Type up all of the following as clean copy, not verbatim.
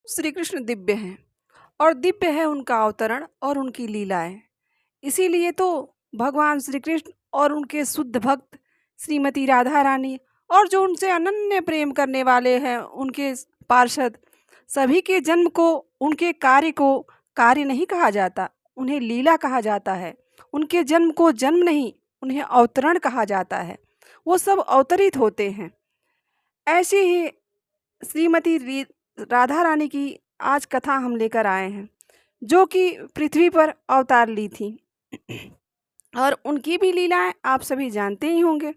श्री कृष्ण दिव्य हैं और दिव्य है उनका अवतरण और उनकी लीलाएं। इसीलिए तो भगवान श्री कृष्ण और उनके शुद्ध भक्त श्रीमती राधा रानी और जो उनसे अनन्य प्रेम करने वाले हैं उनके पार्षद, सभी के जन्म को, उनके कार्य को कार्य नहीं कहा जाता, उन्हें लीला कहा जाता है। उनके जन्म को जन्म नहीं, उन्हें अवतरण कहा जाता है। वो सब अवतरित होते हैं। ऐसे ही श्रीमती राधा रानी की आज कथा हम लेकर आए हैं, जो कि पृथ्वी पर अवतार ली थी। और उनकी भी लीलाएं आप सभी जानते ही होंगे।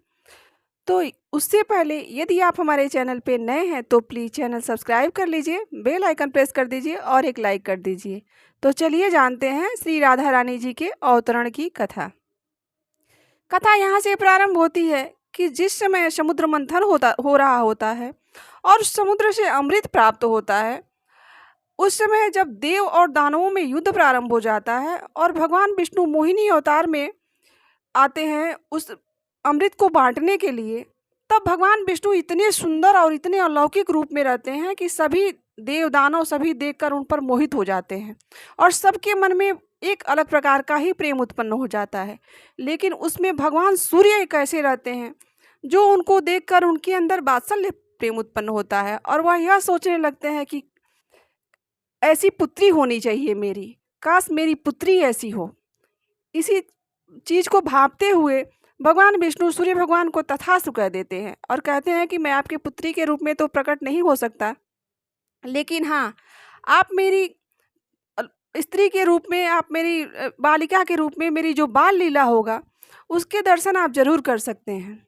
तो उससे पहले यदि आप हमारे चैनल पे नए हैं तो प्लीज़ चैनल सब्सक्राइब कर लीजिए, बेल आइकन प्रेस कर दीजिए और एक लाइक कर दीजिए। तो चलिए जानते हैं श्री राधा रानी जी के अवतरण की कथा। कथा यहाँ से प्रारंभ होती है कि जिस समय समुद्र मंथन हो रहा होता है और समुद्र से अमृत प्राप्त होता है, उस समय जब देव और दानवों में युद्ध प्रारंभ हो जाता है और भगवान विष्णु मोहिनी अवतार में आते हैं उस अमृत को बांटने के लिए, तब भगवान विष्णु इतने सुंदर और इतने अलौकिक रूप में रहते हैं कि सभी देव दानव सभी देखकर उन पर मोहित हो जाते हैं और सबके मन में एक अलग प्रकार का ही प्रेम उत्पन्न हो जाता है। लेकिन उसमें भगवान सूर्य कैसे रहते हैं, जो उनको देखकर उनके अंदर वात्सल्य प्रेम उत्पन्न होता है और वह यह सोचने लगते हैं कि ऐसी पुत्री होनी चाहिए मेरी, काश मेरी पुत्री ऐसी हो। इसी चीज़ को भापते हुए भगवान विष्णु सूर्य भगवान को तथास्तु कह देते हैं और कहते हैं कि मैं आपकी पुत्री के रूप में तो प्रकट नहीं हो सकता, लेकिन हाँ, आप मेरी स्त्री के रूप में, आप मेरी बालिका के रूप में मेरी जो बाल लीला होगा उसके दर्शन आप जरूर कर सकते हैं।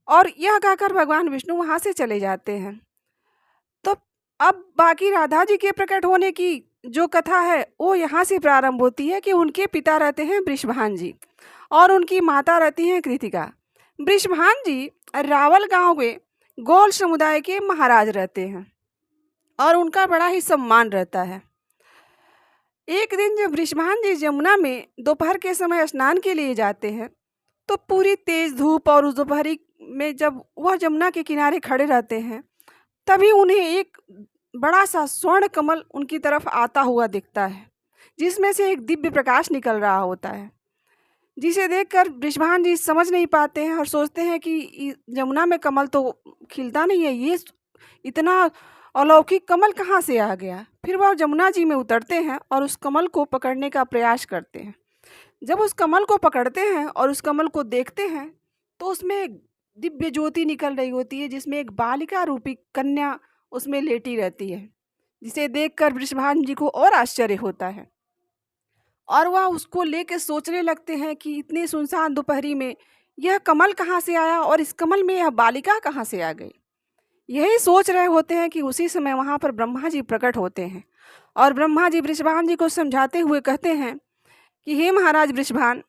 और यह कहकर भगवान विष्णु वहाँ से चले जाते हैं। तो अब बाकी राधा जी के प्रकट होने की जो कथा है वो यहाँ से प्रारंभ होती है कि उनके पिता रहते हैं वृषभान जी और उनकी माता रहती हैं कृतिका। वृषभान जी रावल गांव में गौल समुदाय के महाराज रहते हैं और उनका बड़ा ही सम्मान रहता है। एक दिन जब वृषभान जी यमुना में दोपहर के समय स्नान के लिए जाते हैं, तो पूरी तेज धूप और उस दोपहरी में जब वह यमुना के किनारे खड़े रहते हैं, तभी उन्हें एक बड़ा सा स्वर्ण कमल उनकी तरफ आता हुआ दिखता है, जिसमें से एक दिव्य प्रकाश निकल रहा होता है, जिसे देखकर वृषभान जी समझ नहीं पाते हैं और सोचते हैं कि यमुना में कमल तो खिलता नहीं है, ये इतना अलौकिक कमल कहाँ से आ गया। फिर वह यमुना जी में उतरते हैं और उस कमल को पकड़ने का प्रयास करते हैं। जब उस कमल को पकड़ते हैं और उस कमल को देखते हैं तो उसमें एक दिव्य ज्योति निकल रही होती है, जिसमें एक बालिका रूपी कन्या उसमें लेटी रहती है, जिसे देखकर वृषभान जी को और आश्चर्य होता है और वह उसको लेकर सोचने लगते हैं कि इतनी सुनसान दोपहरी में यह कमल कहाँ से आया और इस कमल में यह बालिका कहाँ से आ गई। यही सोच रहे होते हैं कि उसी समय वहाँ पर ब्रह्मा जी प्रकट होते हैं और ब्रह्मा जी वृषभान जी को समझाते हुए कहते हैं कि हे महाराज वृषभान,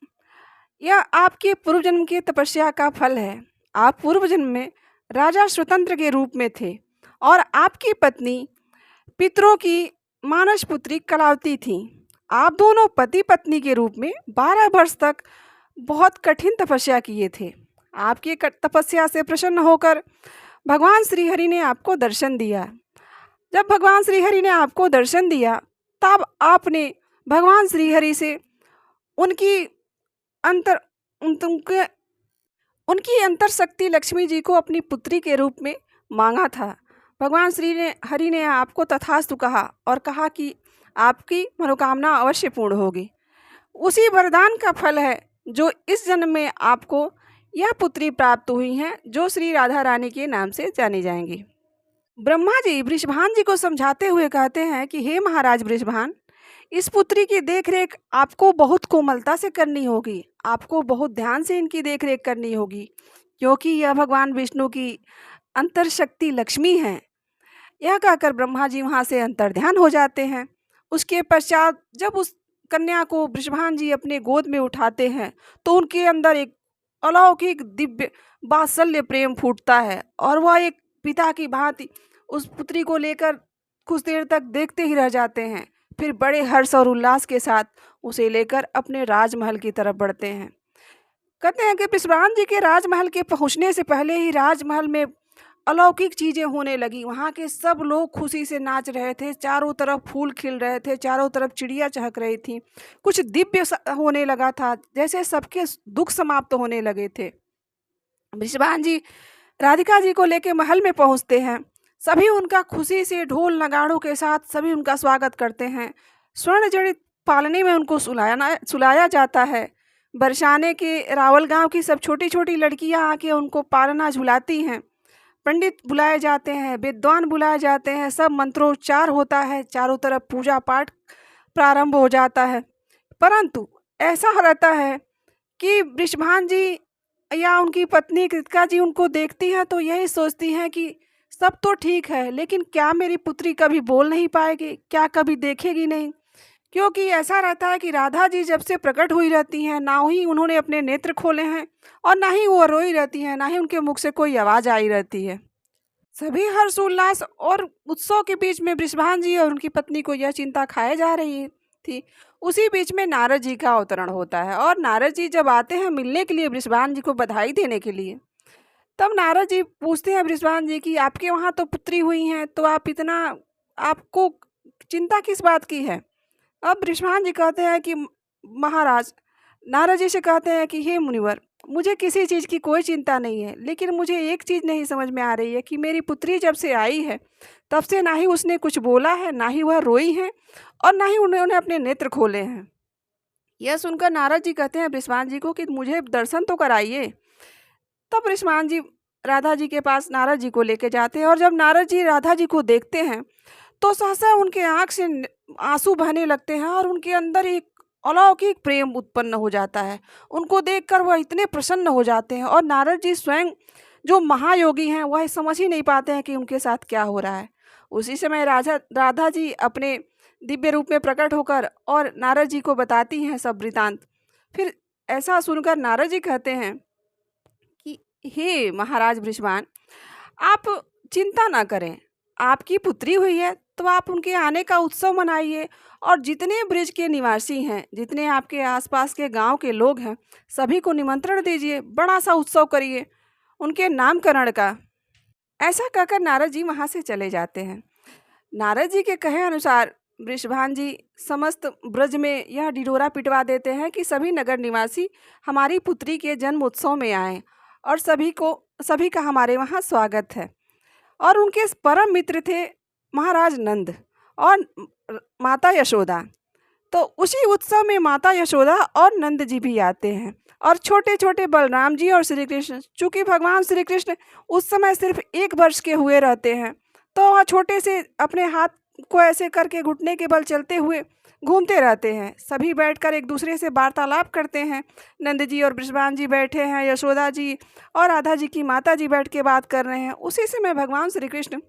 यह आपके पूर्व जन्म की तपस्या का फल है। आप पूर्व जन्म में राजा स्वतंत्र के रूप में थे और आपकी पत्नी पितरों की मानस पुत्री कलावती थी। आप दोनों पति पत्नी के रूप में 12 वर्ष तक बहुत कठिन तपस्या किए थे। आपकी तपस्या से प्रसन्न होकर भगवान श्रीहरि ने आपको दर्शन दिया। जब भगवान श्रीहरि ने आपको दर्शन दिया, तब आपने भगवान श्रीहरि से उनकी अंतर शक्ति लक्ष्मी जी को अपनी पुत्री के रूप में मांगा था। भगवान हरि ने आपको तथास्तु कहा और कहा कि आपकी मनोकामना अवश्य पूर्ण होगी। उसी वरदान का फल है जो इस जन्म में आपको यह पुत्री प्राप्त हुई हैं, जो श्री राधा रानी के नाम से जानी जाएंगी। ब्रह्मा जी वृषभान जी को समझाते हुए कहते हैं कि हे महाराज वृषभान, इस पुत्री की देखरेख आपको बहुत कोमलता से करनी होगी, आपको बहुत ध्यान से इनकी देखरेख करनी होगी, क्योंकि यह भगवान विष्णु की अंतर शक्ति लक्ष्मी है। यह कहकर ब्रह्मा जी वहाँ से अंतर्ध्यान हो जाते हैं। उसके पश्चात जब उस कन्या को वृषभान जी अपने गोद में उठाते हैं तो उनके अंदर एक अलौकिक दिव्य वात्सल्य प्रेम फूटता है और वह एक पिता की भांति उस पुत्री को लेकर कुछ देर तक देखते ही रह जाते हैं। फिर बड़े हर्ष और उल्लास के साथ उसे लेकर अपने राजमहल की तरफ बढ़ते हैं। कहते हैं कि वृषभान जी के राजमहल के पहुंचने से पहले ही राजमहल में अलौकिक चीज़ें होने लगी। वहाँ के सब लोग खुशी से नाच रहे थे, चारों तरफ फूल खिल रहे थे, चारों तरफ चिड़िया चहक रही थी। कुछ दिव्य होने लगा था, जैसे सबके दुख समाप्त होने लगे थे। वृषभान जी राधिका जी को लेके महल में पहुंचते हैं। सभी उनका खुशी से ढोल नगाड़ों के साथ सभी उनका स्वागत करते हैं। स्वर्ण जड़ित पालने में उनको सुलाया जाता है। बरसाने के रावल गांव की सब छोटी छोटी लड़कियां आके उनको पालना झुलाती हैं। पंडित बुलाए जाते हैं, विद्वान बुलाए जाते हैं, सब मंत्रोच्चार होता है, चारों तरफ पूजा पाठ प्रारंभ हो जाता है। परंतु ऐसा रहता है कि वृषभान जी या उनकी पत्नी कृतिका जी उनको देखती हैं तो यही सोचती हैं कि सब तो ठीक है, लेकिन क्या मेरी पुत्री कभी बोल नहीं पाएगी, क्या कभी देखेगी नहीं? क्योंकि ऐसा रहता है कि राधा जी जब से प्रकट हुई रहती हैं, ना ही उन्होंने अपने नेत्र खोले हैं और ना ही वो रोई रहती हैं, ना ही उनके मुख से कोई आवाज़ आई रहती है। सभी हर्षोल्लास और उत्सव के बीच में वृषभान जी और उनकी पत्नी को यह चिंता खाए जा रही थी। उसी बीच में नारद जी का अवतरण होता है और नारद जी जब आते हैं मिलने के लिए वृषभान जी को बधाई देने के लिए, तब नारद जी पूछते हैं वृषभान जी की आपके वहाँ तो पुत्री हुई हैं, तो आप इतना आपको चिंता किस बात की है? अब वृषभान जी कहते हैं कि महाराज, नारद जी से कहते हैं कि हे मुनिवर, मुझे किसी चीज़ की कोई चिंता नहीं है, लेकिन मुझे एक चीज़ नहीं समझ में आ रही है कि मेरी पुत्री जब से आई है तब से ना ही उसने कुछ बोला है, ना ही वह रोई है और ना ही उन्होंने अपने नेत्र खोले हैं। यह सुनकर नारद जी कहते हैं वृषभान जी को कि मुझे दर्शन तो कराइए। तब वृषभान जी राधा जी के पास नारद जी को लेके जाते हैं और जब नारद जी राधा जी को देखते हैं तो सहसा उनके आँख से आंसू बहने लगते हैं और उनके अंदर एक अलौकिक प्रेम उत्पन्न हो जाता है। उनको देखकर वह इतने प्रसन्न हो जाते हैं और नारद जी स्वयं जो महायोगी हैं वह समझ ही नहीं पाते हैं कि उनके साथ क्या हो रहा है। उसी समय राधा जी अपने दिव्य रूप में प्रकट होकर और नारद जी को बताती हैं सब वृतांत। फिर ऐसा सुनकर नारद जी कहते हैं कि हे महाराज वृषभान, आप चिंता ना करें, आपकी पुत्री हुई है तो आप उनके आने का उत्सव मनाइए और जितने ब्रिज के निवासी हैं, जितने आपके आसपास के गांव के लोग हैं, सभी को निमंत्रण दीजिए, बड़ा सा उत्सव करिए उनके नामकरण का। ऐसा कहकर नारद जी वहाँ से चले जाते हैं। नारद जी के कहे अनुसार वृषभान जी समस्त ब्रज में यह ढिढोरा पिटवा देते हैं कि सभी नगर निवासी हमारी पुत्री के जन्म उत्सव में आएँ और सभी का हमारे वहाँ स्वागत है। और उनके परम मित्र थे महाराज नंद और माता यशोदा। तो उसी उत्सव में माता यशोदा और नंद जी भी आते हैं और छोटे छोटे बलराम जी और श्री कृष्ण, चूँकि भगवान श्री कृष्ण उस समय सिर्फ 1 वर्ष के हुए रहते हैं, तो वह छोटे से अपने हाथ को ऐसे करके घुटने के बल चलते हुए घूमते रहते हैं। सभी बैठकर एक दूसरे से वार्तालाप करते हैं। नंद जी और वृषभान जी बैठे हैं, यशोदा जी और राधा जी की माता जी बैठ के बात कर रहे हैं। उसी समय भगवान श्री कृष्ण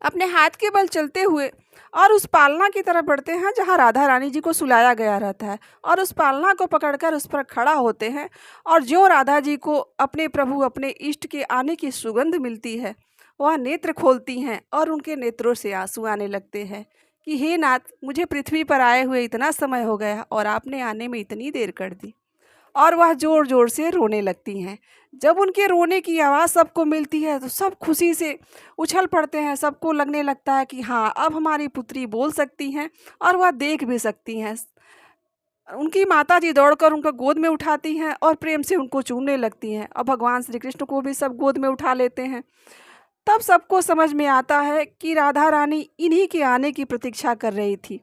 अपने हाथ के बल चलते हुए और उस पालना की तरफ बढ़ते हैं जहाँ राधा रानी जी को सुलाया गया रहता है और उस पालना को पकड़कर उस पर खड़ा होते हैं। और जो राधा जी को अपने प्रभु अपने इष्ट के आने की सुगंध मिलती है, वह नेत्र खोलती हैं और उनके नेत्रों से आंसू आने लगते हैं कि हे नाथ, मुझे पृथ्वी पर आए हुए इतना समय हो गया और आपने आने में इतनी देर कर दी। और वह ज़ोर ज़ोर से रोने लगती हैं। जब उनके रोने की आवाज़ सबको मिलती है तो सब खुशी से उछल पड़ते हैं। सबको लगने लगता है कि हाँ, अब हमारी पुत्री बोल सकती हैं और वह देख भी सकती हैं। उनकी माता जी दौड़कर उनको गोद में उठाती हैं और प्रेम से उनको चूमने लगती हैं और भगवान श्री कृष्ण को भी सब गोद में उठा लेते हैं। तब सबको समझ में आता है कि राधा रानी इन्हीं के आने की प्रतीक्षा कर रही थी।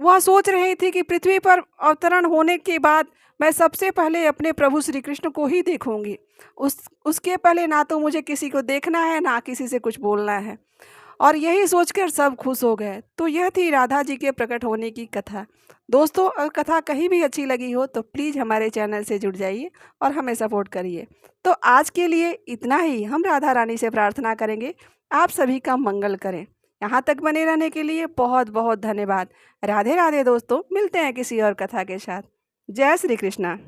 वह सोच रही थी कि पृथ्वी पर अवतरण होने के बाद मैं सबसे पहले अपने प्रभु श्री कृष्ण को ही देखूंगी। उसके पहले ना तो मुझे किसी को देखना है, ना किसी से कुछ बोलना है। और यही सोचकर सब खुश हो गए। तो यह थी राधा जी के प्रकट होने की कथा। दोस्तों, अगर कथा कहीं भी अच्छी लगी हो तो प्लीज़ हमारे चैनल से जुड़ जाइए और हमें सपोर्ट करिए। तो आज के लिए इतना ही। हम राधा रानी से प्रार्थना करेंगे आप सभी का मंगल करें। यहाँ तक बने रहने के लिए बहुत बहुत धन्यवाद। राधे राधे दोस्तों, मिलते हैं किसी और कथा के साथ। जय श्री कृष्णा।